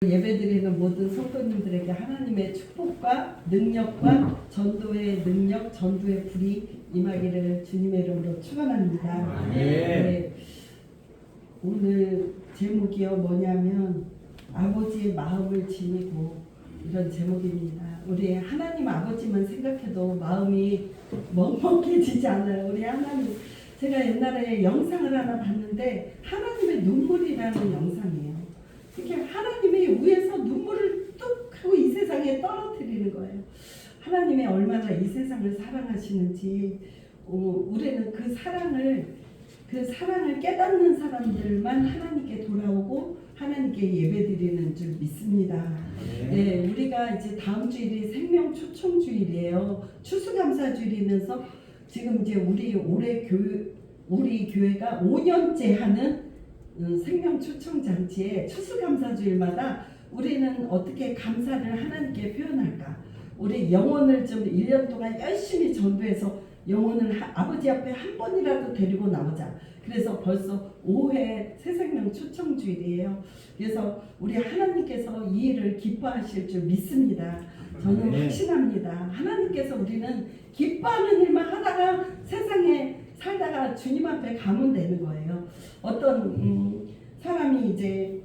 예배드리는 모든 성도님들에게 하나님의 축복과 능력과 전도의 능력, 전도의 불이 임하기를 주님의 이름으로 축원합니다. 네. 오늘 제목이요 뭐냐면 아버지의 마음을 지니고 이런 제목입니다. 우리 하나님 아버지만 생각해도 마음이 먹먹해지지 않아요. 우리 하나님, 제가 옛날에 영상을 하나 봤는데 하나님의 눈물이라는 영상이에요. 이렇게 하나님의 위에서 눈물을 뚝 하고 이 세상에 떨어뜨리는 거예요. 하나님이 얼마나 이 세상을 사랑하시는지, 우리는 그 사랑을 깨닫는 사람들만 하나님께 돌아오고 하나님께 예배드리는 줄 믿습니다. 네, 우리가 이제 다음 주일이 생명 초청 주일이에요. 추수감사주일이면서 지금 이제 우리 교회가 5년째 하는 생명 초청 잔치에 추수감사주일마다 우리는 어떻게 감사를 하나님께 표현할까? 우리 영혼을 좀 1년 동안 열심히 전도해서 영혼을 아버지 앞에 한 번이라도 데리고 나오자. 그래서 벌써 5회 새생명 초청주일이에요. 그래서 우리 하나님께서 이 일을 기뻐하실 줄 믿습니다. 저는 확신합니다. 하나님께서 우리는 기뻐하는 일만 하다가 세상에 살다가 주님 앞에 가면 되는 거예요. 어떤 사람이 이제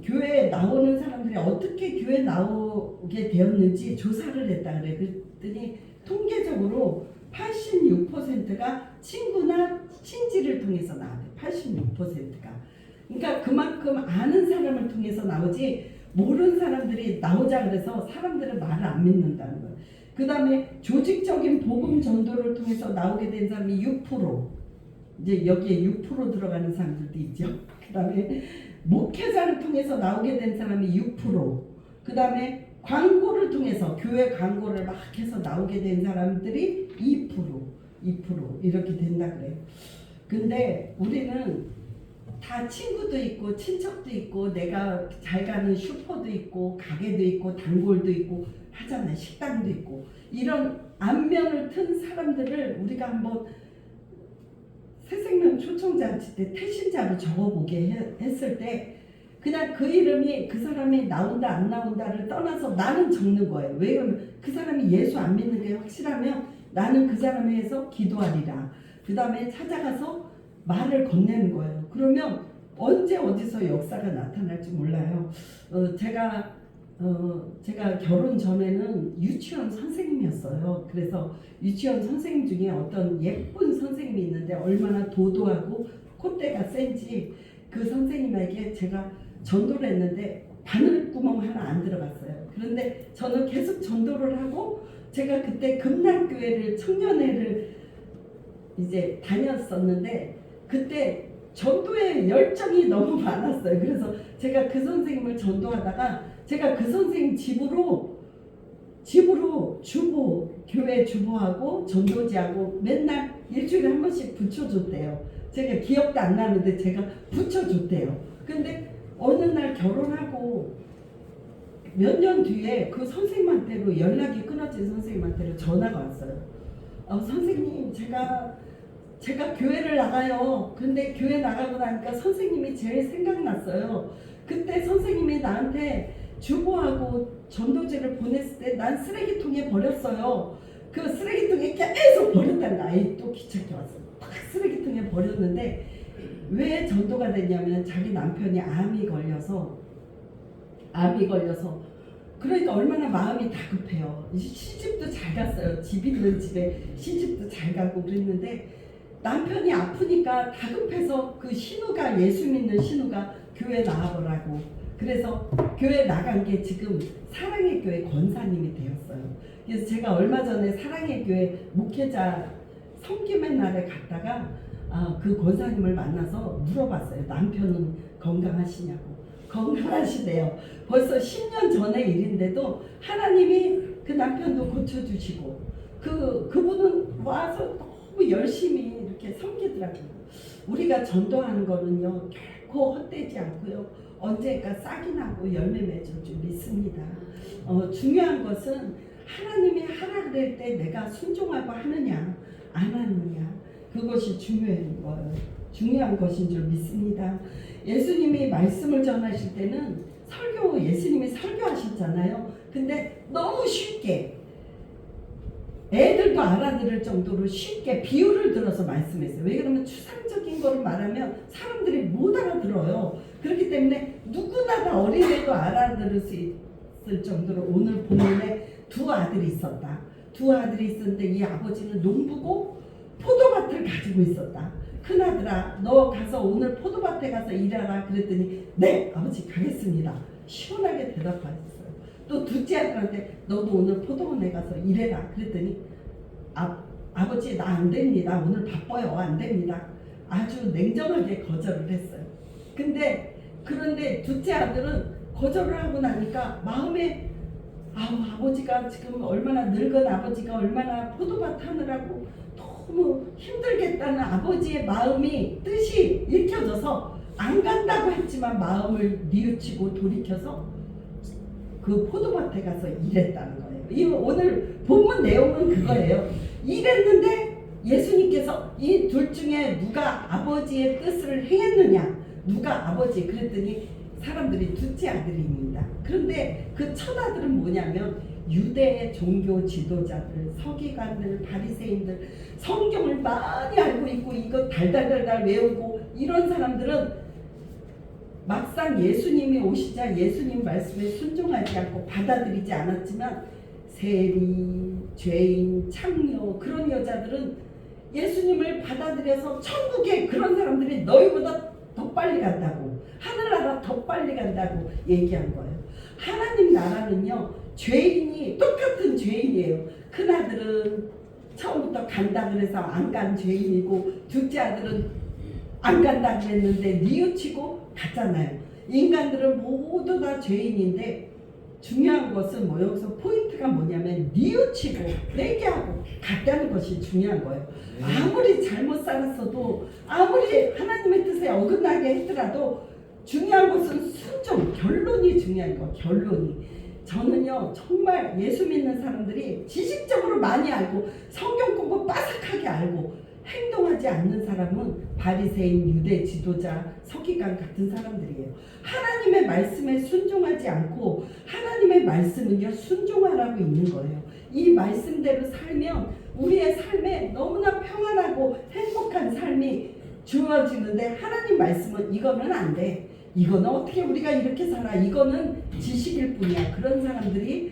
교회에 나오는 사람들이 어떻게 교회에 나오게 되었는지 조사를 했다 그래. 그랬더니 통계적으로 86%가 친구나 친지를 통해서 나왔대. 86%가. 그러니까 그만큼 아는 사람을 통해서 나오지 모르는 사람들이 나오자 그래서 사람들은 말을 안 믿는다는 거예요. 그 다음에 조직적인 복음 전도를 통해서 나오게 된 사람이 6%. 이제 여기에 6% 들어가는 사람들도 있죠. 그 다음에 목회자를 통해서 나오게 된 사람이 6%. 그 다음에 광고를 통해서 교회 광고를 막 해서 나오게 된 사람들이 2% 이렇게 된다 그래요. 근데 우리는 다 친구도 있고 친척도 있고 내가 잘 가는 슈퍼도 있고 가게도 있고 단골도 있고 하잖아요. 식당도 있고 이런 안면을 튼 사람들을 우리가 한번 새생명 초청잔치 때 태신자로 적어보게 했을 때 그냥 그 이름이 그 사람이 나온다 안 나온다를 떠나서 나는 적는 거예요. 왜냐면 그 사람이 예수 안 믿는 게 확실하면 나는 그 사람에 대해서 기도하리라. 그 다음에 찾아가서 말을 건네는 거예요. 그러면 언제 어디서 역사가 나타날지 몰라요. 제가 결혼 전에는 유치원 선생님이었어요. 그래서 유치원 선생님 중에 어떤 예쁜 선생님이 있는데 얼마나 도도하고 콧대가 센지 그 선생님에게 제가 전도를 했는데 바늘구멍 하나 안 들어갔어요. 그런데 저는 계속 전도를 하고 제가 그때 금락교회를 청년회를 이제 다녔었는데 그때 전도의 열정이 너무 많았어요. 그래서 제가 그 선생님을 전도하다가 제가 그 선생님 집으로 교회 주보하고 전도지하고 맨날 일주일에 한 번씩 붙여줬대요. 제가 기억도 안 나는데 제가 붙여줬대요. 근데 어느 날 결혼하고 몇 년 뒤에 그 선생님한테로 연락이 끊어진 선생님한테로 전화가 왔어요. 선생님 제가 교회를 나가요. 근데 교회 나가고 나니까 선생님이 제일 생각났어요. 그때 선생님이 나한테 주보하고 전도지를 보냈을 때 난 쓰레기통에 버렸어요. 그 쓰레기통에 계속 버렸다는 거. 아이 또 귀찮게 왔어. 딱 쓰레기통에 버렸는데 왜 전도가 됐냐면 자기 남편이 암이 걸려서 그러니까 얼마나 마음이 다급해요. 시집도 잘 갔어요. 집 있는 집에 시집도 잘 가고 그랬는데 남편이 아프니까 다급해서 그 신우가 예수 믿는 신우가 교회 나가보라고 그래서 교회 나간 게 지금 사랑의 교회 권사님이 되었어요. 그래서 제가 얼마 전에 사랑의 교회 목회자 섬김의 날에 갔다가 그 권사님을 만나서 물어봤어요. 남편은 건강하시냐고. 건강하시대요. 벌써 10년 전의 일인데도 하나님이 그 남편도 고쳐주시고 그분은 와서 너무 열심히 이렇게 섬기더라고요. 우리가 전도하는 거는요 결코 헛되지 않고요 언젠가 싹이 나고 열매 맺을 줄 믿습니다. 중요한 것은 하나님이 하라 그럴 때 내가 순종하고 하느냐 안 하느냐 그것이 중요한 거예요. 중요한 것인 줄 믿습니다. 예수님이 말씀을 전하실 때는 예수님이 설교하셨잖아요. 근데 너무 쉽게 애들도 알아들을 정도로 쉽게 비유를 들어서 말씀했어요. 왜 그러면 추상적인 거를 말하면 사람들이 못 알아들어요. 그렇기 때문에 누구나 다 어린애도 알아들을 수 있을 정도로 오늘 본문에 두 아들이 있었다. 두 아들이 있었는데 이 아버지는 농부고 포도밭을 가지고 있었다. 큰아들아, 너 가서 오늘 포도밭에 가서 일하라. 그랬더니 네 아버지 가겠습니다. 시원하게 대답하셨어요. 또 둘째 아들한테 너도 오늘 포도원에 가서 일해라. 그랬더니 아버지 나 안 됩니다. 오늘 바빠요. 안 됩니다. 아주 냉정하게 거절을 했어요. 그런데 둘째 아들은 거절을 하고 나니까 마음에 아버지가 지금 얼마나 늙은 아버지가 얼마나 포도밭 하느라고 너무 힘들겠다는 아버지의 뜻이 읽혀져서 안 간다고 했지만 마음을 뉘우치고 돌이켜서 그 포도밭에 가서 일했다는 거예요. 이 오늘 본문 내용은 그거예요. 일했는데 예수님께서 이 둘 중에 누가 아버지의 뜻을 행했느냐, 누가 아버지 그랬더니 사람들이 둘째 아들입니다. 그런데 그 첫 아들은 뭐냐면 유대의 종교 지도자들, 서기관들, 바리새인들, 성경을 많이 알고 있고 이거 달달달달 외우고 이런 사람들은 막상 예수님이 오시자 예수님 말씀에 순종하지 않고 받아들이지 않았지만 세리, 죄인, 창녀 그런 여자들은 예수님을 받아들여서 천국에 그런 사람들이 너희보다 더 빨리 간다고, 하늘나라 더 빨리 간다고 얘기한 거예요. 하나님 나라는요 죄인이 똑같은 죄인이에요. 큰아들은 처음부터 간다 그래서 안 간 죄인이고 둘째 아들은 안 간다 그랬는데 뉘우치고 갔잖아요. 인간들은 모두 다 죄인인데 중요한 것은 여기서 포인트가 뭐냐면 뉘우치고 회개하고 갔다는 것이 중요한 거예요. 아무리 잘못 살았어도 아무리 하나님의 뜻에 어긋나게 했더라도 중요한 것은 순종, 결론이 중요한 거. 결론이. 저는요 정말 예수 믿는 사람들이 지식적으로 많이 알고 성경 공부 빠삭하게 알고 행동하지 않는 사람은 바리새인, 유대 지도자, 서기관 같은 사람들이에요. 하나님의 말씀에 순종하지 않고 하나님의 말씀은요 순종하라고 있는 거예요. 이 말씀대로 살면 우리의 삶에 너무나 평안하고 행복한 삶이 주어지는데 하나님 말씀은 이거는 안 돼. 이거는 어떻게 우리가 이렇게 살아. 이거는 지식일 뿐이야. 그런 사람들이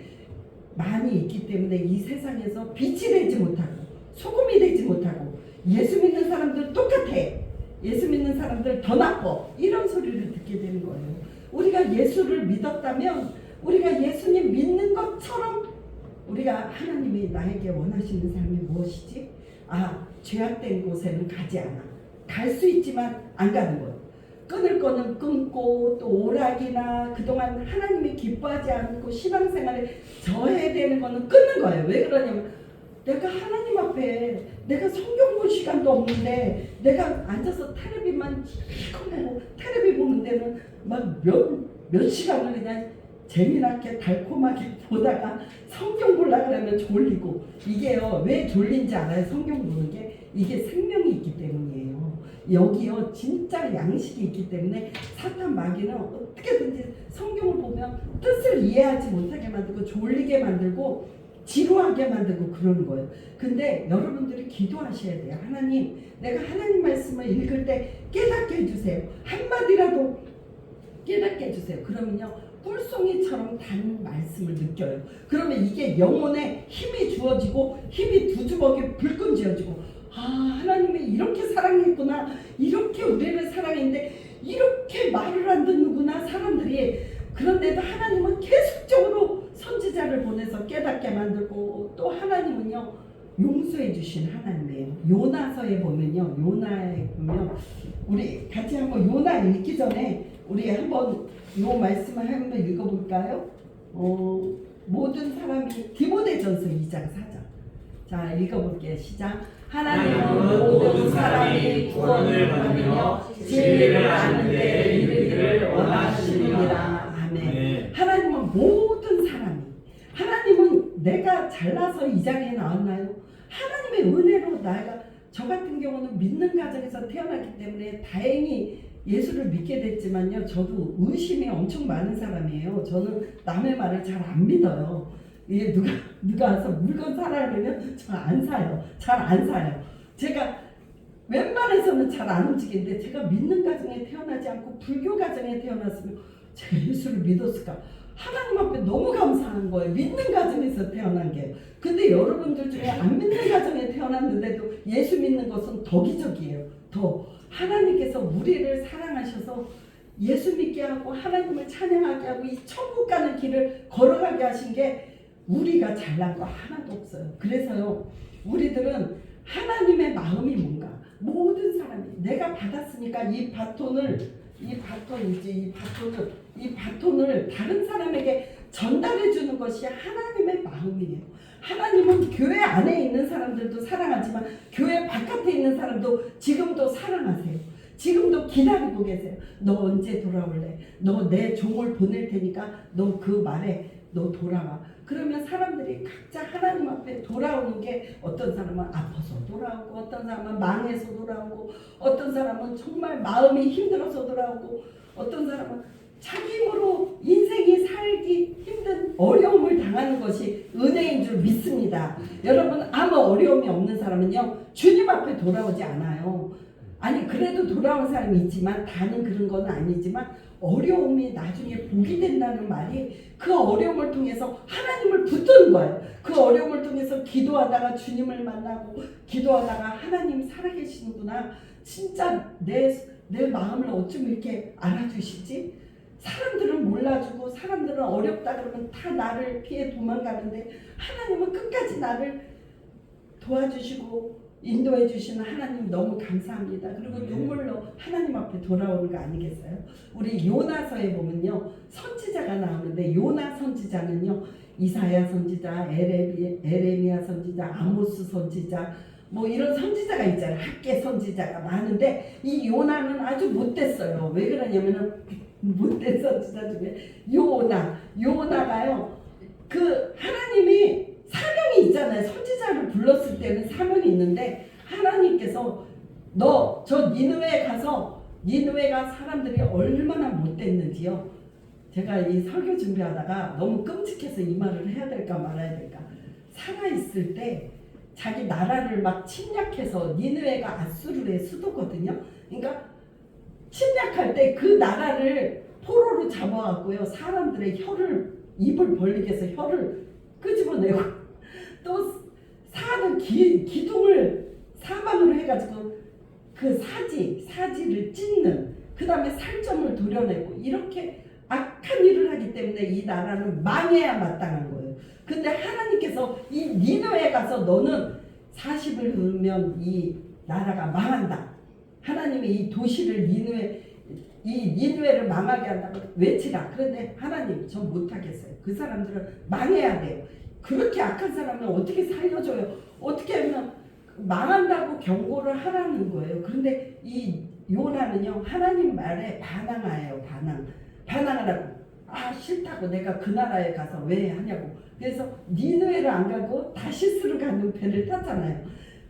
많이 있기 때문에 이 세상에서 빛이 되지 못하고 소금이 되지 못하고 예수 믿는 사람들 똑같아. 예수 믿는 사람들 더 나빠. 이런 소리를 듣게 되는 거예요. 우리가 예수를 믿었다면 우리가 예수님 믿는 것처럼 우리가 하나님이 나에게 원하시는 삶이 무엇이지? 죄악된 곳에는 가지 않아. 갈 수 있지만 안 가는 거예요. 끊을 거는 끊고 또 오락이나 그동안 하나님이 기뻐하지 않고 신앙생활에 저해되는 거는 끊는 거예요. 왜 그러냐면 내가 하나님 앞에 내가 성경 볼 시간도 없는데 내가 앉아서 텔레비만 보고 텔레비 보는 데는 막 몇 시간을 그냥 재미나게 달콤하게 보다가 성경 보려고 그러면 졸리고 이게요 왜 졸린지 알아요? 성경 보는 게 이게 생명이 있기 때문이에요. 여기요 진짜 양식이 있기 때문에 사탄 마귀는 어떻게든지 성경을 보면 뜻을 이해하지 못하게 만들고 졸리게 만들고 지루하게 만들고 그러는 거예요. 근데 여러분들이 기도하셔야 돼요. 하나님, 내가 하나님 말씀을 읽을 때 깨닫게 해주세요. 한마디라도 깨닫게 해주세요. 그러면요 꿀송이처럼 단 말씀을 느껴요. 그러면 이게 영혼에 힘이 주어지고 힘이 두 주먹이 불끈 쥐어지고 하나님이 이렇게 사랑했구나, 이렇게 우리를 사랑했는데 이렇게 말을 안 듣는구나 사람들이. 그런데도 하나님은 계속적으로 선지자를 보내서 깨닫게 만들고 또 하나님은요 용서해 주신 하나님이에요. 요나서에 보면요, 요나에 보면 우리 같이 한번 요나 읽기 전에 우리 한번 요 말씀을 한번 읽어볼까요? 모든 사람이 디모데전서 2장 4절. 자 읽어볼게요. 시작. 하나님은 모든 사람이 구원을 받으며 진리를 아는 데 이르기를 원하시느니라. 아멘. 하나님은 모든 사람이, 하나님은 내가 잘나서 이 자리에 나왔나요? 하나님의 은혜로 저 같은 경우는 믿는 가정에서 태어났기 때문에 다행히 예수를 믿게 됐지만요, 저도 의심이 엄청 많은 사람이에요. 저는 남의 말을 잘 안 믿어요. 이게 누가 와서 물건 사라 그러면 저 안 사요. 잘 안 사요. 제가 웬만해서는 잘 안 움직이는데, 제가 믿는 가정에 태어나지 않고 불교 가정에 태어났으면 제가 예수를 믿었을까? 하나님 앞에 너무 감사한 거예요. 믿는 가정에서 태어난 게. 근데 여러분들 중에 안 믿는 가정에 태어났는데도 예수 믿는 것은 더 기적이에요. 더 하나님께서 우리를 사랑하셔서 예수 믿게 하고 하나님을 찬양하게 하고 이 천국 가는 길을 걸어가게 하신 게 우리가 잘난 거 하나도 없어요. 그래서요, 우리들은 하나님의 마음이 뭔가, 모든 사람이 내가 받았으니까 이 바톤을 다른 사람에게 전달해 주는 것이 하나님의 마음이에요. 하나님은 교회 안에 있는 사람들도 사랑하지만 교회 바깥에 있는 사람도 지금도 사랑하세요. 지금도 기다리고 계세요. 너 언제 돌아올래? 너 내 종을 보낼 테니까 너 그 말에 너 돌아와. 그러면 사람들이 각자 하나님 앞에 돌아오는 게, 어떤 사람은 아파서 돌아오고, 어떤 사람은 망해서 돌아오고, 어떤 사람은 정말 마음이 힘들어서 돌아오고, 어떤 사람은 자기 힘으로 인생이 살기 힘든 어려움을 당하는 것이 은혜인 줄 믿습니다. 여러분, 아무 어려움이 없는 사람은요, 주님 앞에 돌아오지 않아요. 아니, 그래도 돌아온 사람이 있지만, 다는 그런 건 아니지만, 어려움이 나중에 복이 된다는 말이 그 어려움을 통해서 하나님을 붙드는 거예요. 그 어려움을 통해서 기도하다가 주님을 만나고, 기도하다가 하나님 살아계시는구나, 진짜 내 마음을 어쩜 이렇게 알아주시지? 사람들은 몰라주고 사람들은 어렵다 그러면 다 나를 피해 도망가는데, 하나님은 끝까지 나를 도와주시고 인도해 주시는 하나님 너무 감사합니다. 그리고 눈물로 하나님 앞에 돌아오는 거 아니겠어요? 우리 요나서에 보면요, 선지자가 나오는데, 요나 선지자는요, 이사야 선지자, 에레미야 선지자, 아모스 선지자, 뭐 이런 선지자가 있잖아요. 학계 선지자가 많은데 이 요나는 아주 못됐어요. 왜 그러냐면은, 못된 선지자 중에 요나가요, 그 하나님이 사명이 있잖아요. 선지자를 불렀을 때는 사명이 있는데, 하나님께서 너 저 니느웨에 가서, 니느웨가 사람들이 얼마나 못됐는지요. 제가 이 설교 준비하다가 너무 끔찍해서 이 말을 해야 될까 말아야 될까. 살아있을 때 자기 나라를 막 침략해서, 니느웨가 아수르의 수도거든요. 그러니까 침략할 때 그 나라를 포로로 잡아왔고요, 사람들의 입을 벌리게 해서 혀를 끄집어내고, 또 사는 기둥을 사방으로 해가지고 그 사지를 찢는, 그 다음에 살점을 도려내고, 이렇게 악한 일을 하기 때문에 이 나라는 망해야 마땅한 거예요. 근데 하나님께서 이 니느웨에 가서 너는 40일 후면 이 나라가 망한다, 하나님이 이 도시를 니느웨를 망하게 한다고 외치라. 그런데 하나님, 전 못하겠어요. 그 사람들은 망해야 돼요. 그렇게 악한 사람을 어떻게 살려줘요? 어떻게 하면 망한다고 경고를 하라는 거예요. 그런데 이 요나는요, 하나님 말에 반항해요. 반항하라고. 아, 싫다고, 내가 그 나라에 가서 왜 하냐고. 그래서 니느웨를 안 가고 다시스로 가는 배를 탔잖아요.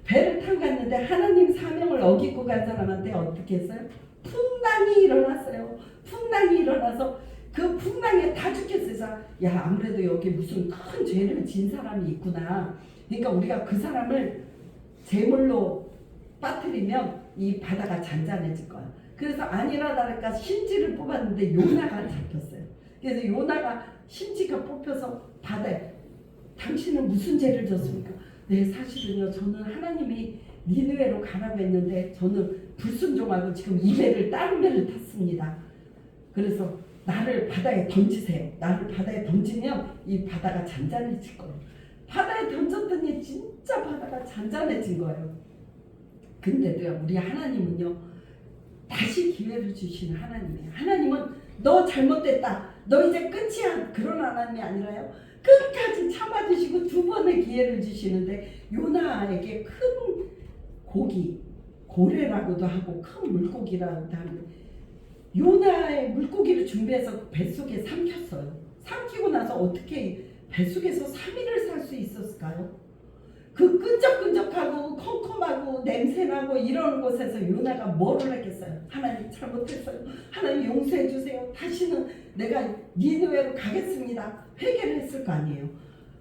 배를 타고 갔는데 하나님 사명을 어기고 간 사람한테 어떻게 했어요? 풍랑이 일어났어요. 풍랑이 일어나서 그 풍랑에 다 죽겠어요. 야, 아무래도 여기 무슨 큰 죄를 진 사람이 있구나. 그러니까 우리가 그 사람을 제물로 빠뜨리면 이 바다가 잔잔해질 거야. 그래서 아니라 다를까 심지를 뽑았는데 요나가 잡혔어요. 그래서 요나가 심지가 뽑혀서 바다에, 당신은 무슨 죄를 졌습니까? 네, 사실은요, 저는 하나님이 니느웨로 가라고 했는데 저는 불순종하고 지금 이 배를, 다른 배를 탔습니다. 그래서 나를 바다에 던지세요. 나를 바다에 던지면 이 바다가 잔잔해질 거예요. 바다에 던졌더니 진짜 바다가 잔잔해진 거예요. 근데도요, 우리 하나님은요, 다시 기회를 주시는 하나님이에요. 하나님은 너 잘못됐다, 너 이제 끝이야, 그런 하나님이 아니라요, 끝까지 참아주시고 두 번의 기회를 주시는데, 요나에게 큰 고래라고도 하고 큰 물고기라고도 하는데, 요나의 물고기를 준비해서 뱃속에 삼켰어요. 삼키고 나서 어떻게 뱃속에서 3일을 살 수 있었을까요? 그 끈적끈적하고 컴컴하고 냄새나고 이런 곳에서 요나가 뭐를 했겠어요? 하나님 잘못했어요. 하나님 용서해 주세요. 다시는 내가 니느웨로 가겠습니다. 회개를 했을 거 아니에요.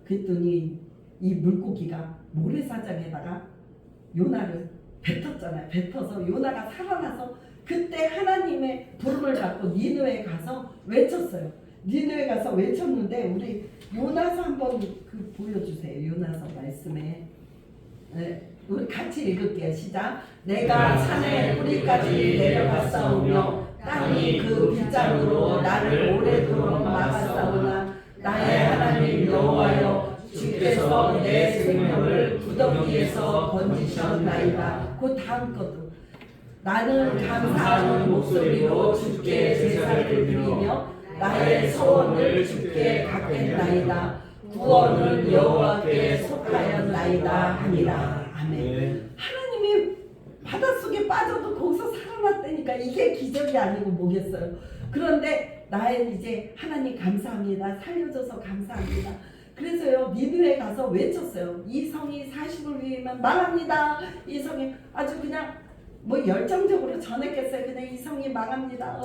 그랬더니 이 물고기가 모래사장에다가 요나를 뱉었잖아요. 뱉어서 요나가 살아나서 그때 하나님의 부름을 받고 니느웨에 가서 외쳤어요. 니느웨 가서 외쳤는데 우리 요나서 한번 그 보여주세요. 요나서 말씀에 우리 같이 읽을게요. 시작. 내가 산의 뿌리까지 내려갔사오며 땅이 그 빗장으로 나를 오래도록 막았사오나 나의 하나님 여호와여 주께서 내 생명을 구덩이에서 건지셨나이다. 그 다음 것도 나는 감사하는 목소리로 주께 제사를 드리며 나의 소원을 주께 갚겠나이다. 구원은 여호와께 속하였나이다 하니라. 아멘. 하나님이 바닷속에 빠져도 거기서 살아났다니까 이게 기적이 아니고 뭐겠어요. 그런데 나의 이제 하나님 감사합니다. 살려줘서 감사합니다. 그래서요 니느웨 가서 외쳤어요. 이 성이 40을 위해만 망합니다. 이 성이 아주 그냥 뭐 열정적으로 전했겠어요. 그냥 이 성이 망합니다.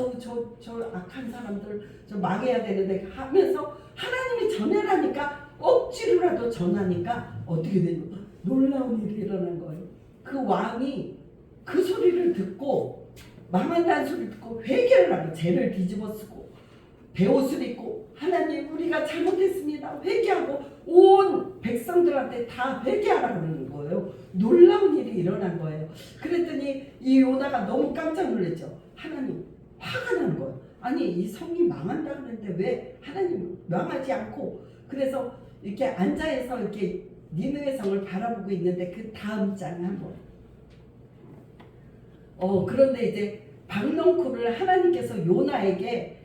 저 악한 사람들 저 망해야 되는데 하면서 하나님이 전해라니까 억지로라도 전하니까 어떻게 되는 거예요? 놀라운 일이 일어난 거예요. 그 왕이 그 소리를 듣고 망한다는 소리를 듣고 회개를 하고 죄를 뒤집어 쓰고 베옷을 입고 하나님 우리가 잘못했습니다. 회개하고 온 백성들한테 다 회개하라 그러는 거예요. 놀라운 일이 일어난 거예요. 그랬더니 이 요나가 너무 깜짝 놀랐죠. 하나님 화가 나는 거예요. 아니 이 성이 망한다 그랬는데 왜 하나님 망하지 않고 그래서 이렇게 앉아서 이렇게 니느웨 성을 바라보고 있는데 그 다음 장에 한번 그런데 이제 박넝쿨을 하나님께서 요나에게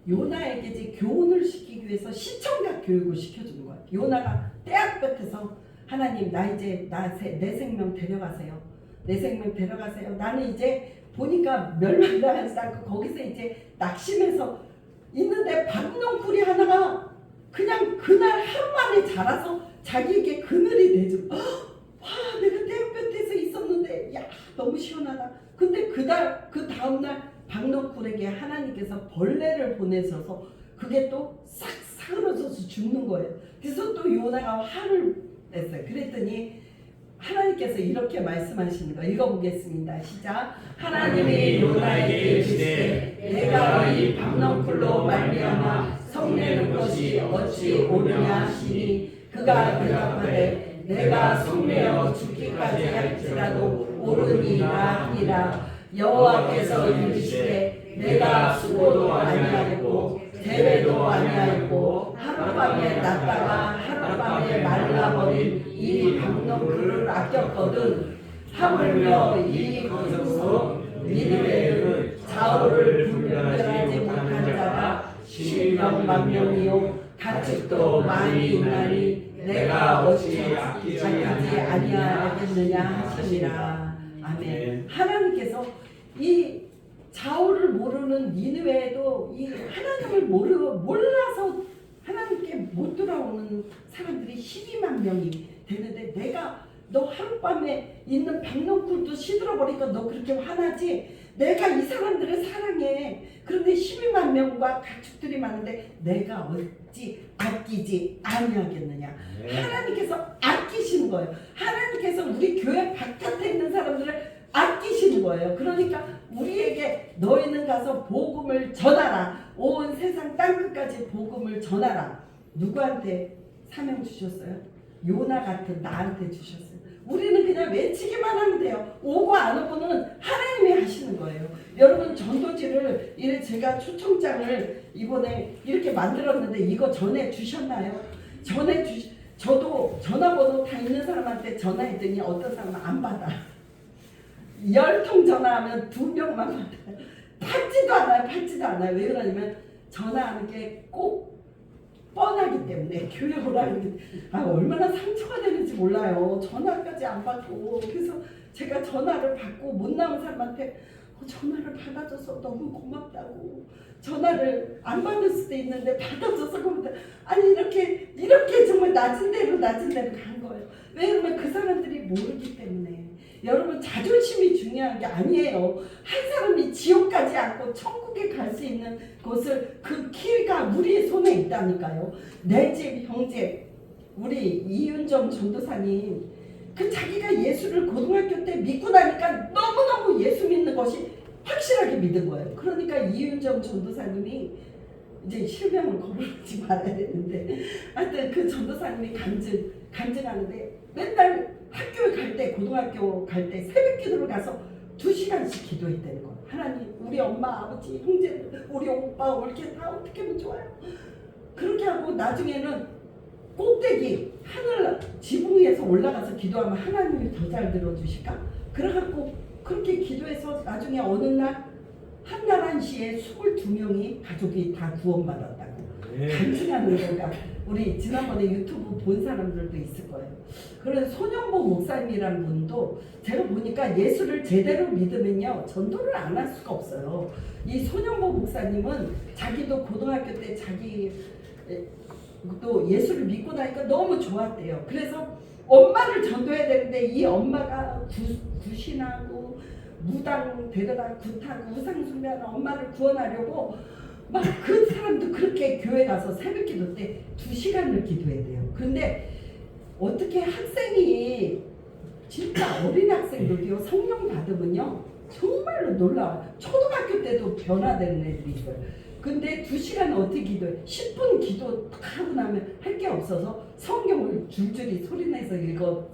이제 교훈을 시키기 위해서 시청각 교육을 시켜주는 거예요. 요나가 떼약볕에서 하나님 나 이제 내 생명 데려가세요. 내 생명 데려가세요. 나는 이제 보니까 멸망당하지 않고 거기서 이제 낙심해서 있는데 박넝쿨이 하나가 그냥 그날 하루 만에 자라서 자기에게 그늘이 되죠. 와 내가 떼약볕에서 있었는데 야 너무 시원하다. 근데 그 다음날 박넝쿨에게 하나님께서 벌레를 보내셔서 그게 또 싹 사그러져서 죽는 거예요. 그래서 또 요나가 화를 냈어요. 그랬더니 하나님께서 이렇게 말씀하시는 거 읽어보겠습니다. 시작. 하나님이 요나에게 이르시되 내가 이 박넝쿨로 말미암아 성내는 것이 어찌 오느냐 하시니 그가 대답하되 내가 성내어 죽기까지 할지라도 오르니라 하니라. 여호와께서 이르시되 내가 수고도 아니하였고 대회도 아니하였고 하룻밤에 났다가 하룻밤에 말라버린 이 박넝쿨을 아꼈거든. 하물며 이 것으로 니느웨는 좌우를 분별하지 못한 자가 12명 만명이요 가축도 많이 있나니 내가 어찌 아끼지 아니하겠느냐 하시니라. 아멘. 하나님께서 이 좌우를 모르는 니느웨에도 이 하나님을 몰라서 하나님께 못 돌아오는 사람들이 12만 명이 되는데 내가 너 하룻밤에 있는 박넝쿨도 시들어버리니까 너 그렇게 화나지? 내가 이 사람들을 사랑해. 그런데 12만 명과 가축들이 많은데 내가 어찌 아끼지 아니하겠느냐. 하나님께서 아끼시는 거예요. 하나님께서 우리 교회 바깥에 있는 사람들을 아끼시는 거예요. 그러니까 우리에게 너희는 가서 복음을 전하라. 온 세상 땅끝까지 복음을 전하라. 누구한테 사명 주셨어요? 요나 같은 나한테 주셨어요. 우리는 그냥 외치기만 하면 돼요. 오고 안 오고는 하나님이 하시는 거예요. 여러분 전도지를 제가 초청장을 이번에 이렇게 만들었는데 이거 전해 주셨나요? 저도 전화번호 다 있는 사람한테 전화했더니 어떤 사람은 안 받아. 10통 전화하면 2명만 받아요. 받지도 않아요. 왜 그러냐면 전화하는 게 꼭 뻔하기 때문에 교회 오라는 게 얼마나 상처가 되는지 몰라요. 전화까지 안 받고. 그래서 제가 전화를 받고 못 나온 사람한테 전화를 받아줘서 너무 고맙다고. 전화를 안 받을 수도 있는데 받아줘서 고맙다. 아니 이렇게 정말 낮은 대로 간 거예요. 왜냐면 그 사람들이 모르기 때문에. 여러분, 자존심이 중요한 게 아니에요. 한 사람이 지옥 가지 않고 천국에 갈 수 있는 곳을, 그 길가 우리의 손에 있다니까요. 내 집 형제, 우리 이윤정 전도사님, 그 자기가 예수를 고등학교 때 믿고 나니까 너무너무 예수 믿는 것이 확실하게 믿은 거예요. 그러니까 이윤정 전도사님이 이제 실명을 거론하지 말아야 되는데, 하여튼 그 전도사님이 간증하는데, 맨날 학교에 갈 때, 고등학교 갈 때 새벽 기도를 가서 2시간씩 기도했다는 거예요. 하나님, 우리 엄마, 아버지, 형제들, 우리 오빠, 이렇게 다 어떻게 하면 좋아요? 그렇게 하고 나중에는 꼭대기 하늘 지붕 위에서 올라가서 기도하면 하나님이 더 잘 들어주실까? 그래갖고 그렇게 기도해서 나중에 어느 날 한날 한시에 22명이 가족이 다 구원받았다고 간증하는 거가, 우리 지난번에 유튜브 본 사람들도 있을 거예요. 그래서 손영보 목사님이라는 분도 제가 보니까 예수를 제대로 믿으면요 전도를 안 할 수가 없어요. 이 손영보 목사님은 자기도 고등학교 때 자기 또 예수를 믿고 나니까 너무 좋았대요. 그래서 엄마를 전도해야 되는데 이 엄마가 구신하고 무당 데려다 굿하고 우상숭배하는 엄마를 구원하려고 막 그 사람도 그렇게 교회 가서 새벽 기도 때 2시간을 기도해야 돼요. 근데 어떻게 학생이 진짜 어린 학생들도요 성령 받으면요 정말로 놀라워요. 초등학교 때도 변화되는 애들이 있어요. 근데 2시간 어떻게 기도해? 10분 기도 하고 나면 할 게 없어서 성경을 줄줄이 소리내서 읽어서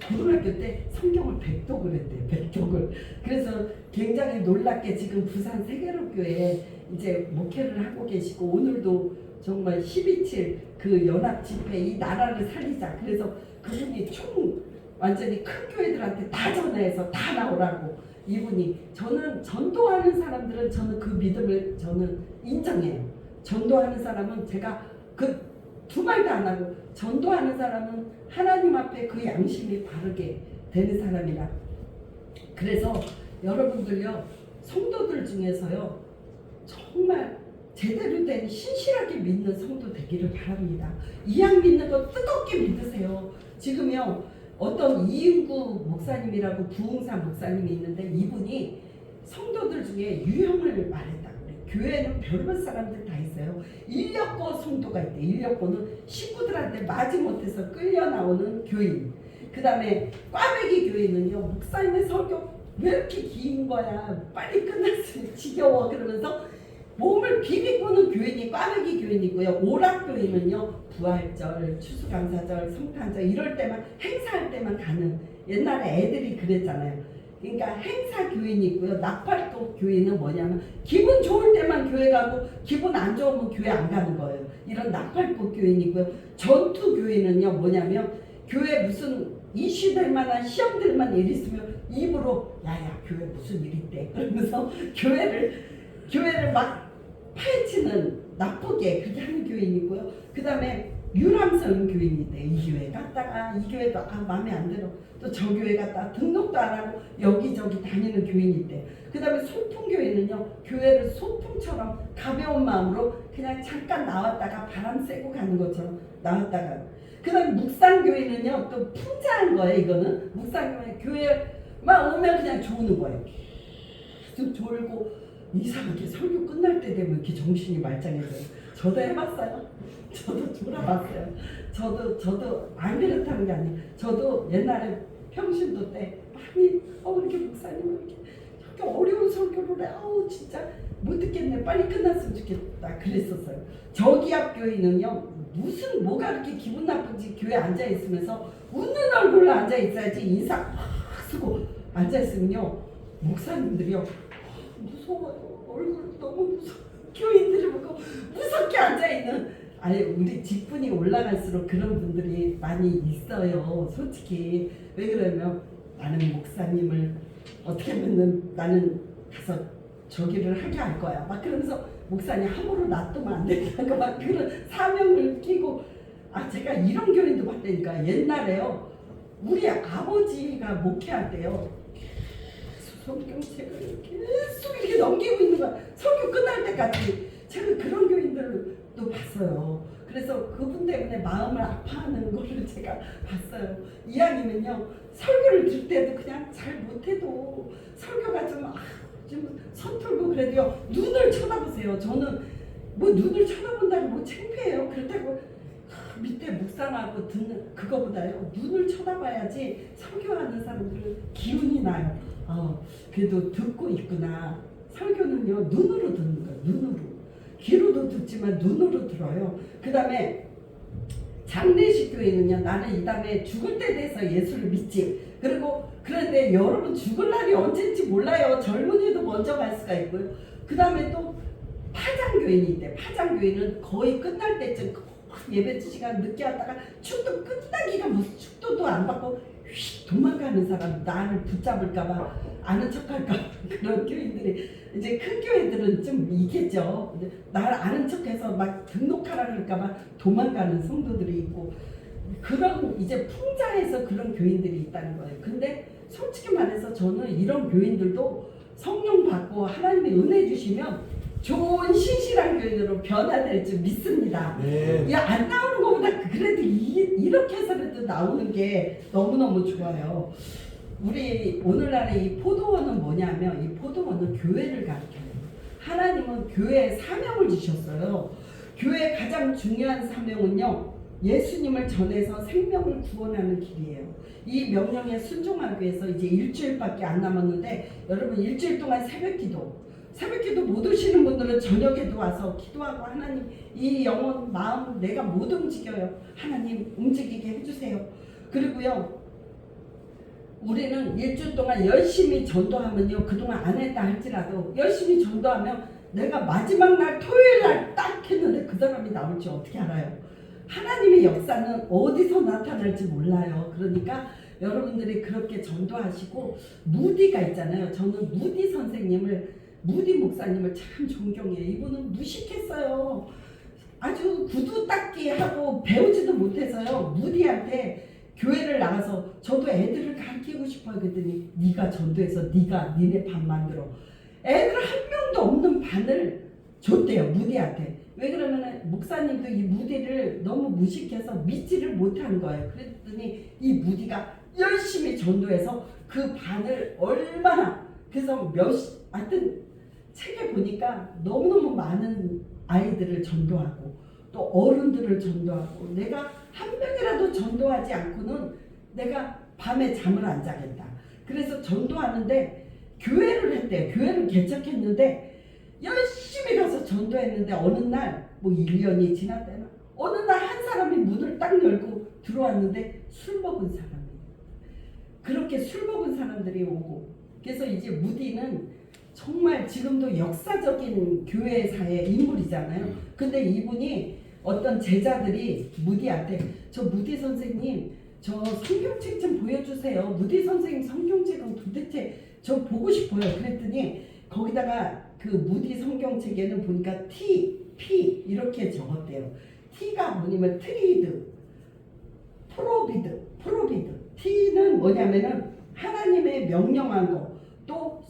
고등학교 때 성경을 100독을 했대요. 100독을. 그래서 굉장히 놀랍게 지금 부산 세계로교회에 이제 목회를 하고 계시고, 오늘도 정말 12.7 그 연합 집회, 이 나라를 살리자. 그래서 그분이 총 완전히 큰 교회들한테 다 전화해서 다 나오라고. 이분이, 저는 전도하는 사람들은 저는 그 믿음을 저는 인정해요. 전도하는 사람은 제가 그 두 말도 안 하고, 전도하는 사람은 하나님 앞에 그 양심이 바르게 되는 사람이라. 그래서 여러분들요 성도들 중에서요 정말 제대로 된 신실하게 믿는 성도 되기를 바랍니다. 이왕 믿는 거 뜨겁게 믿으세요. 지금요 어떤 이은구 목사님이라고 부흥사 목사님이 있는데, 이분이 성도들 중에 유형을 말했다고 그래요. 교회는 별별 사람들 다 있어요. 인력거 성도가 있대. 인력거는 식구들한테 마지못해서 끌려 나오는 교인. 그 다음에 꽈배기 교인은요 목사님의 설교 왜 이렇게 긴 거야, 빨리 끝났으니 지겨워, 그러면서 몸을 비비고는 교인이 꽈배기 교인이고요. 오락 교인은요 부활절, 추수감사절, 성탄절 이럴 때만, 행사할 때만 가는, 옛날에 애들이 그랬잖아요. 그러니까 행사 교인이 있고요. 나팔꽃 교인은 뭐냐면 기분 좋을 때만 교회 가고 기분 안 좋으면 교회 안 가는 거예요. 이런 나팔꽃 교인이고요. 전투 교인은요 뭐냐면 교회 무슨 이슈될 만한 시험들만 일 있으면 입으로 야야 교회 무슨 일 있대 그러면서 교회를 막 파헤치는, 나쁘게 그렇게 하는 교인이고요. 그 다음에 유람선 교인이 있대. 이 교회 갔다가 이 교회도 마음에 안 들어, 또 저 교회 갔다가 등록도 안 하고 여기저기 다니는 교인이 있대. 그 다음에 소풍 교인은요 교회를 소풍처럼 가벼운 마음으로 그냥 잠깐 나왔다가 바람 쐬고 가는 것처럼 나왔다가. 그 다음에 묵상교회는요 또 풍자한 거예요. 이거는 묵상교회, 교회만 오면 그냥 조는 거예요. 계속 졸고 이상하게 설교 끝날 때 되면 이렇게 정신이 말짱해져요. 저도 해봤어요. 저도 졸아봤어요. 저도 안 그렇다는 게 아니에요. 저도 옛날에 평신도 때 많이 이렇게 목사님 이렇게 어려운 설교를 해. 진짜 못 듣겠네. 빨리 끝났으면 좋겠다. 그랬었어요. 저기압 교회는요 무슨 뭐가 그렇게 기분 나쁜지 교회 앉아 있으면서 웃는 얼굴로 앉아 있어야지, 인사 막 쓰고 앉아 있으면요 목사님들이요 무서워요. 얼굴 너무 무서워. 교인들을 보고 무섭게 앉아 있는, 아니 우리 직분이 올라갈수록 그런 분들이 많이 있어요. 솔직히. 왜 그러면 나는 목사님을 어떻게 하면 나는 가서 저기를 하게 할 거야 막 그러면서 목사님 함부로 놔두면 안 된다고 막 그런 사명을 끼고. 제가 이런 교인도 봤다니까. 옛날에요 우리 아버지가 목회할 때요 성경책을 계속 이렇게 넘기고 있는 거야. 설교 끝날 때까지. 제가 그런 교인들도 봤어요. 그래서 그래서 그분 때문에 마음을 아파하는 거를 제가 봤어요. 이왕이면요 설교를 들 때도 그냥 잘 못해도 설교가 좀 서툴고 그래도요 눈을 쳐다보세요. 저는 뭐 눈을 쳐다본다고 뭐 창피해요. 그렇다고 밑에 묵상하고 듣는 그거보다요 눈을 쳐다봐야지 설교하는 사람들은 기운이 나요. 그래도 듣고 있구나. 설교는요 눈으로 듣는 거예요. 눈으로. 귀로도 듣지만 눈으로 들어요. 그 다음에 장례식 교회는요 나는 이 다음에 죽을 때 돼서 예수를 믿지. 그리고 그런데 여러분 죽을 날이 언제인지 몰라요. 젊은이도 먼저 갈 수가 있고요. 그 다음에 또 파장교인이 있대. 파장교인은 거의 끝날 때쯤 예배 시간 늦게 왔다가 축도 끝나기가 무슨 축도도 안 받고 휙 도망가는 사람, 나를 붙잡을까봐 아는 척할까봐 그런 교인들이 이제 큰 교회들은 좀 있겠죠. 나를 아는 척해서 막 등록하라 그럴까봐 도망가는 성도들이 있고 그런 이제 풍자에서 그런 교인들이 있다는 거예요. 근데 솔직히 말해서 저는 이런 교인들도 성령 받고 하나님의 은혜 주시면 좋은 신실한 교인으로 변화될 줄 믿습니다. 네. 안 나오는 것보다 그래도 이렇게 해서라도 나오는 게 너무너무 좋아요. 우리 오늘날의 이 포도원은 뭐냐면 이 포도원은 교회를 가르쳐요. 하나님은 교회에 사명을 주셨어요. 교회의 가장 중요한 사명은요. 예수님을 전해서 생명을 구원하는 길이에요. 이 명령에 순종하기 위해서 이제 일주일밖에 안 남았는데 여러분 일주일 동안 새벽기도 못 오시는 분들은 저녁에도 와서 기도하고 하나님 이 영혼 마음 내가 못 움직여요. 하나님 움직이게 해주세요. 그리고요 우리는 일주일 동안 열심히 전도하면요 그동안 안 했다 할지라도 열심히 전도하면 내가 마지막 날 토요일 날 딱 했는데 그 사람이 나올지 어떻게 알아요? 하나님의 역사는 어디서 나타날지 몰라요. 그러니까 여러분들이 그렇게 전도하시고 무디가 있잖아요. 저는 무디 목사님을 참 존경해요. 이분은 무식했어요. 아주 구두 닦기 하고 배우지도 못해서요. 무디한테 교회를 나가서 저도 애들을 가르치고 싶어요. 그랬더니 네가 전도해서 니네 반 만들어. 애들 한 명도 없는 반을 줬대요. 무디한테. 왜 그러면 목사님도 이 무디를 너무 무식해서 믿지를 못한 거예요. 그랬더니 이 무디가 열심히 전도해서 그 반을 얼마나 그래서 하여튼 책에 보니까 너무너무 많은 아이들을 전도하고 또 어른들을 전도하고 내가 한 명이라도 전도하지 않고는 내가 밤에 잠을 안 자겠다. 그래서 전도하는데 교회를 했대요. 교회를 개척했는데 열심히 가서 전도했는데 어느 날 뭐 1년이 지났대나 어느 날 한 사람이 문을 딱 열고 들어왔는데 술 먹은 사람이에요. 그렇게 술 먹은 사람들이 오고 그래서 이제 무디는 정말 지금도 역사적인 교회사의 인물이잖아요. 근데 이분이 어떤 제자들이 무디한테 저 무디 선생님 저 성경책 좀 보여주세요. 무디 선생님 성경책은 도대체 저 보고 싶어요. 그랬더니 거기다가 그 무디 성경책에는 보니까 T, P 이렇게 적었대요. T가 뭐냐면 트리드, 프로비드. T는 뭐냐면은 하나님의 명령한 거, 또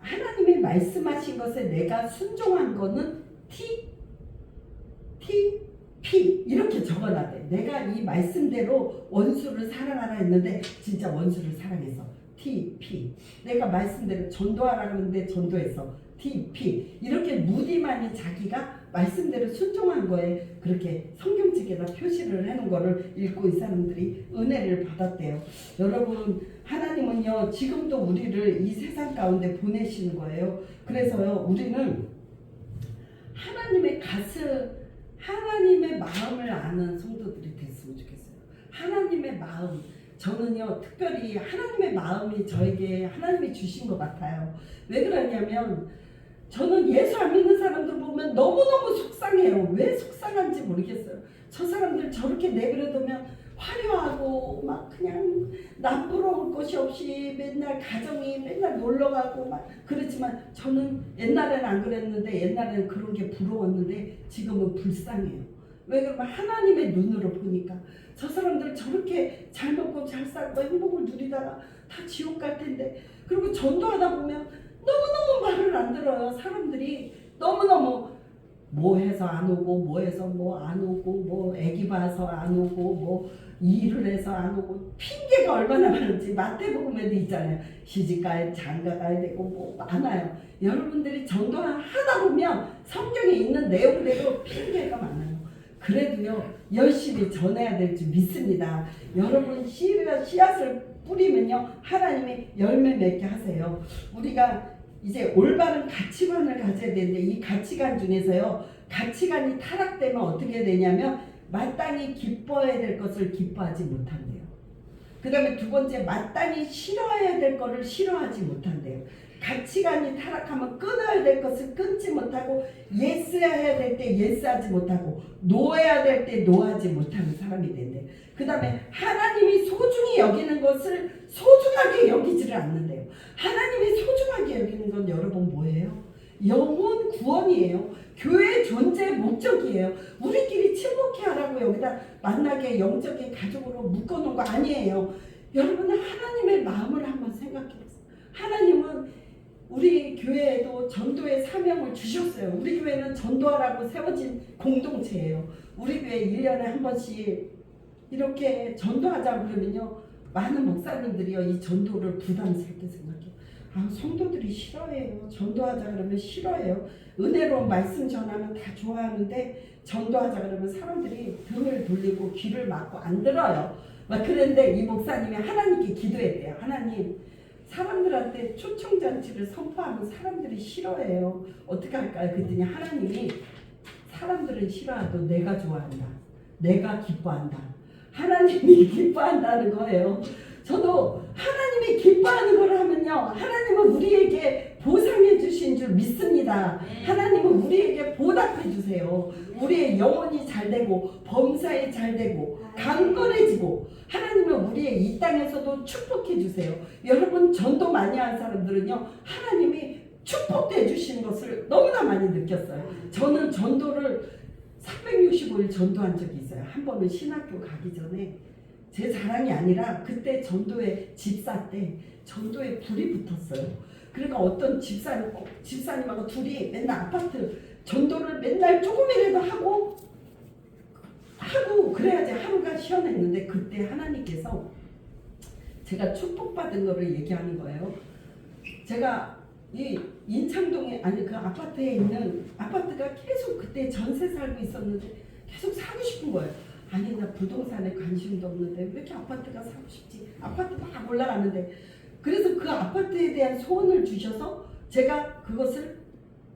하나님의 말씀하신 것에 내가 순종한 거는 T, P 이렇게 적어놨대. 내가 이 말씀대로 원수를 사랑하라 했는데 진짜 원수를 사랑했어. T, P. 내가 말씀대로 전도하라 그러는데 전도했어. T, P. 이렇게 무디만이 자기가 말씀대로 순종한 거에 그렇게 성경책에다 표시를 해놓은 거를 읽고 이 사람들이 은혜를 받았대요. 여러분 하나님은요 지금도 우리를 이 세상 가운데 보내시는 거예요. 그래서요 우리는 하나님의 마음을 아는 성도들이 됐으면 좋겠어요. 하나님의 마음. 저는요 특별히 하나님의 마음이 저에게 하나님이 주신 것 같아요. 왜 그러냐면 저는 예수 안 믿는 사람들 보면 너무너무 속상해요. 왜 속상한지 모르겠어요. 저 사람들 저렇게 내버려두면 화려하고 막 그냥 남부러울 것이 없이 맨날 가정이 맨날 놀러가고 막 그렇지만 저는 옛날에는 안 그랬는데 옛날에는 그런 게 부러웠는데 지금은 불쌍해요. 왜 그러면 하나님의 눈으로 보니까 저 사람들 저렇게 잘 먹고 잘 살고 행복을 누리다가 다 지옥 갈 텐데 그리고 전도하다 보면 너무너무 말을 안 들어요. 사람들이 너무너무 뭐 해서 안 오고 뭐 해서 뭐 안 오고 뭐 애기 봐서 안 오고 뭐 일을 해서 안 오고 핑계가 얼마나 많은지 마태복음에도 있잖아요. 시집가야 장가 가야 되고 뭐 많아요. 여러분들이 전도하다 보면 성경에 있는 내용대로 핑계가 많아요. 그래도요 열심히 전해야 될 줄 믿습니다. 여러분 씨앗을 뿌리면요 하나님이 열매 맺게 하세요. 우리가 이제 올바른 가치관을 가져야 되는데 이 가치관 중에서요 가치관이 타락되면 어떻게 되냐면 마땅히 기뻐해야 될 것을 기뻐하지 못한대요. 그 다음에 두 번째 마땅히 싫어해야 될 것을 싫어하지 못한대요. 가치관이 타락하면 끊어야 될 것을 끊지 못하고 예스해야 될 때 예스하지 못하고 노해야 될 때 노하지 못하는 사람이 된대요. 그 다음에 하나님이 소중히 여기는 것을 소중하게 여기지를 않는데요. 하나님이 소중하게 여기는 건 여러분 뭐예요? 영혼 구원이에요. 교회의 존재의 목적이에요. 우리끼리 친목회 하라고 여기다 만나게 영적인 가족으로 묶어놓은 거 아니에요. 여러분은 하나님의 마음을 한번 생각해보세요. 하나님은 우리 교회에도 전도의 사명을 주셨어요. 우리 교회는 전도하라고 세워진 공동체예요. 우리 교회 1년에 한 번씩 이렇게 전도하자고 그러면요 많은 목사님들이요 이 전도를 부담스럽게 생각해요. 아, 성도들이 싫어해요. 전도하자 그러면 싫어해요. 은혜로운 말씀 전하면 다 좋아하는데 전도하자 그러면 사람들이 등을 돌리고 귀를 막고 안 들어요. 막 그런데 이 목사님이 하나님께 기도했대요. 하나님 사람들한테 초청잔치를 선포하면 사람들이 싫어해요. 어떻게 할까요? 그랬더니 하나님이 사람들은 싫어해도 내가 좋아한다. 내가 기뻐한다. 하나님이 기뻐한다는 거예요. 저도 하나님이 기뻐하는 걸 하면요 하나님은 우리에게 보상해 주신 줄 믿습니다. 하나님은 우리에게 보답해 주세요. 우리의 영혼이 잘 되고 범사에 잘 되고 강건해지고 하나님은 우리의 이 땅에서도 축복해 주세요. 여러분 전도 많이 한 사람들은요 하나님이 축복해 주신 것을 너무나 많이 느꼈어요. 저는 전도를 365일 전도한 적이 있어요. 한 번은 신학교 가기 전에 제 자랑이 아니라 그때 전도회 집사 때 전도에 불이 붙었어요. 그러니까 어떤 집사님하고 둘이 맨날 아파트 전도를 맨날 조금이라도 하고 그래야지 하루가 시원했는데 그때 하나님께서 제가 축복받은 거를 얘기하는 거예요. 제가 이 인창동에 아니 그 아파트에 있는 아파트가 계속 그때 전세 살고 있었는데 계속 사고 싶은 거예요. 아니 나 부동산에 관심도 없는데 왜 이렇게 아파트가 사고 싶지? 아파트 막 올라가는데 그래서 그 아파트에 대한 소원을 주셔서 제가 그것을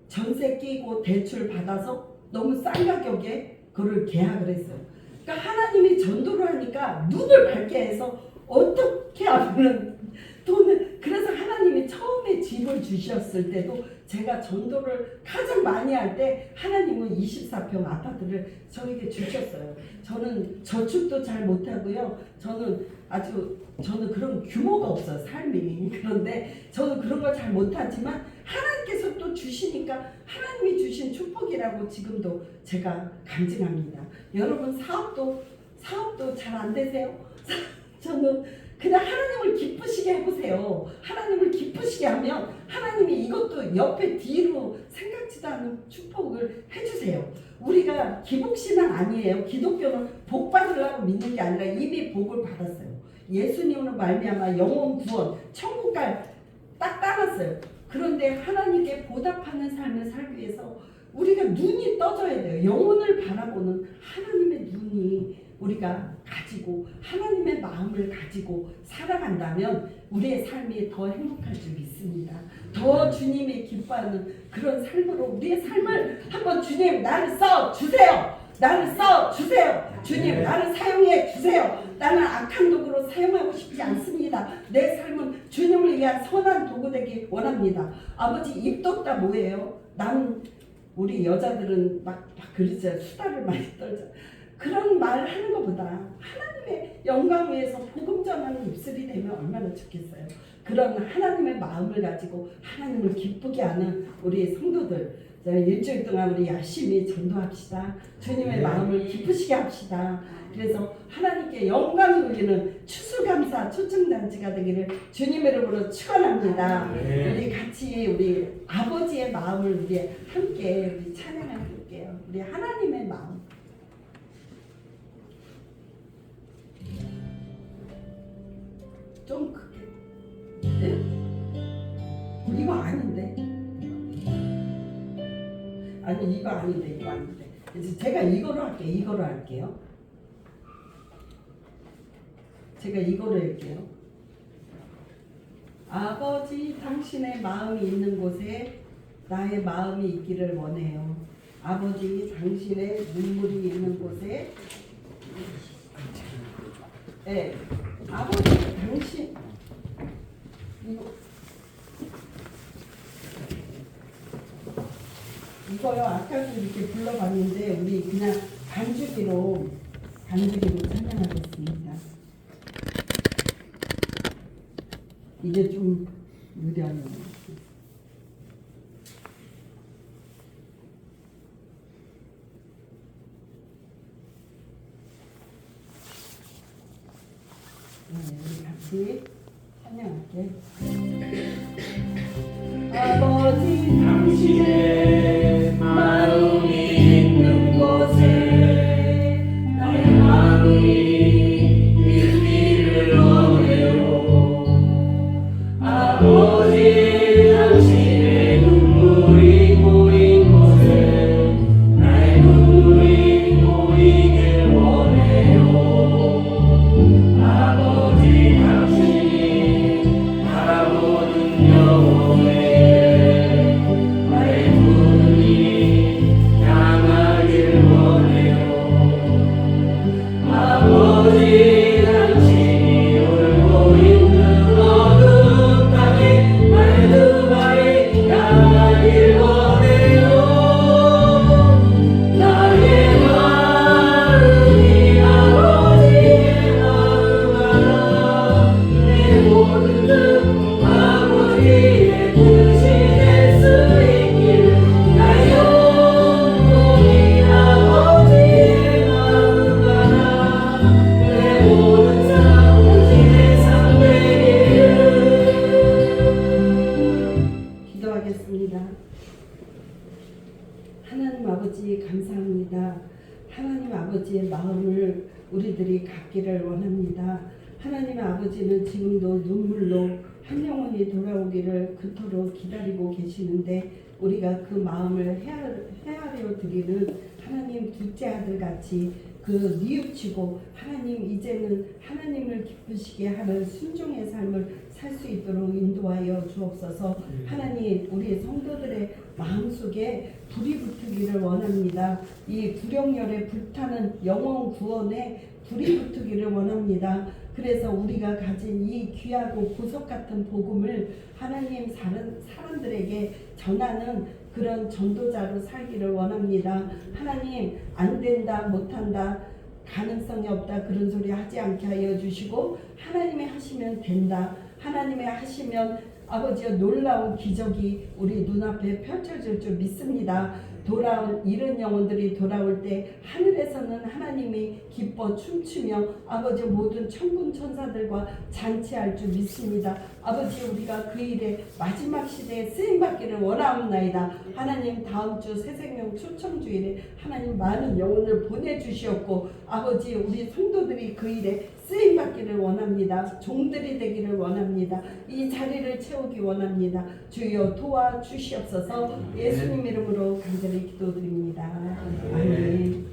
전세 끼고 대출 받아서 너무 싼 가격에 그걸 계약을 했어요. 그러니까 하나님이 전도를 하니까 눈을 밝게 해서 어떻게 하면 돈을 그래서 하나님이 처음에 집을 주셨을 때도 제가 전도를 가장 많이 할 때 하나님은 24평 아파트를 저에게 주셨어요. 저는 저축도 잘 못하고요. 저는 그런 규모가 없어요. 삶이. 그런데 저는 그런 걸 잘 못하지만 하나님께서 또 주시니까 하나님이 주신 축복이라고 지금도 제가 간증합니다. 여러분 사업도 잘 안 되세요? 저는 그냥 하나님을 기쁘시게 해보세요. 하나님을 기쁘시게 하면 하나님이 이것도 옆에 뒤로 생각지도 않은 축복을 해주세요. 우리가 기복신앙 아니에요. 기독교는 복 받으려고 믿는 게 아니라 이미 복을 받았어요. 예수님으로 말미암아 영혼 구원, 천국 갈 딱 따랐어요. 그런데 하나님께 보답하는 삶을 살기 위해서 우리가 눈이 떠져야 돼요. 영혼을 바라보는 하나님의 눈이 우리가 가지고 하나님의 마음을 가지고 살아간다면 우리의 삶이 더 행복할 줄 믿습니다. 더 주님이 기뻐하는 그런 삶으로 우리의 삶을 한번 주님 나를 써주세요. 나를 써주세요. 주님 나를 사용해 주세요. 나는 악한 도구로 사용하고 싶지 않습니다. 내 삶은 주님을 위한 선한 도구 되기 원합니다. 아버지 입덧다 뭐예요? 나는 우리 여자들은 막 그러잖아요. 수다를 많이 떨잖아요. 그런 말 하는 것보다 하나님의 영광을 위해서 복음 전하는 입술이 되면 얼마나 좋겠어요. 그런 하나님의 마음을 가지고 하나님을 기쁘게 하는 우리 성도들 일주일 동안 우리 열심히 전도합시다. 주님의 마음을 기쁘시게 합시다. 그래서 하나님께 영광 돌리는 추수감사 초청잔치가 되기를 주님의 이름으로 축원합니다. 우리 같이 우리 아버지의 마음을 우리 함께 우리 찬양할게요. 우리 하나님의 마음. 좀 크게. 네? 이거 아닌데. 아니 이거 아닌데 이거 아닌데. 이제 제가 이거로 할게요. 제가 이거로 할게요. 아버지 당신의 마음이 있는 곳에 나의 마음이 있기를 원해요. 아버지 당신의 눈물이 있는 곳에 네, 아버지 당신 이거요. 아까도 이렇게 불러봤는데 우리 그냥 반주기로 찬양하겠습니다. 이게 좀 느려요. 우리 같이 찬양할게. 아버지 당신의 마음이 있는 곳에 나의 마음이 있기를 원해요. 아버지 당신의 눈물이 고인 곳에 나의 눈물이 고이길 원해요. 아버지 당신이 바라보는 영혼에 나의 눈이 향하길 원해요. 아버지 당신이 울고 있는 어두운 땅에 나의 두 발이 향하길 원해요. 나의 마음이 아버지의 마음 알아. 내 모든 뜻 아버지의 뜻이 될 수 있길. 나의 영혼이 아버지의 마음 알아. 내 모든 삶 당신의 삶 되기를. 기도하겠습니다. 하나님 아버지 감사합니다. 하나님 아버지의 마음을 우리들이 갖기를 원합니다. 하나님 아버지는 지금도 눈물로 한 영혼이 돌아오기를 그토록 기다리고 계시는데 우리가 그 마음을 헤아려 드리는 하나님 둘째 아들같이 그 뉘우치고 하나님 이제는 하나님을 기쁘시게 하는 순종의 삶을 살 수 있도록 인도하여 주옵소서. 하나님 우리 성도들의 마음속에 불이 붙기를 원합니다. 이 구령열에 불타는 영혼 구원에 불이 붙기를 원합니다. 그래서 우리가 가진 이 귀하고 보석 같은 복음을 하나님 사람들에게 전하는 그런 전도자로 살기를 원합니다. 하나님 안 된다 못한다 가능성이 없다 그런 소리 하지 않게 하여 주시고 하나님이 하시면 된다. 하나님이 하시면 아버지여 놀라운 기적이 우리 눈앞에 펼쳐질 줄 믿습니다. 돌아온 이런 영혼들이 돌아올 때 하늘에서는 하나님이 기뻐 춤추며 아버지 모든 천군 천사들과 잔치할 줄 믿습니다. 아버지 우리가 그 일에 마지막 시대에 쓰임받기를 원하옵나이다. 하나님 다음 주 새생명 초청주일에 하나님 많은 영혼을 보내주시옵고 아버지 우리 성도들이 그 일에 쓰임받기를 원합니다. 종들이 되기를 원합니다. 이 자리를 채우기 원합니다. 주여 도와주시옵소서. 예수님 이름으로 간절히 기도드립니다. 아멘.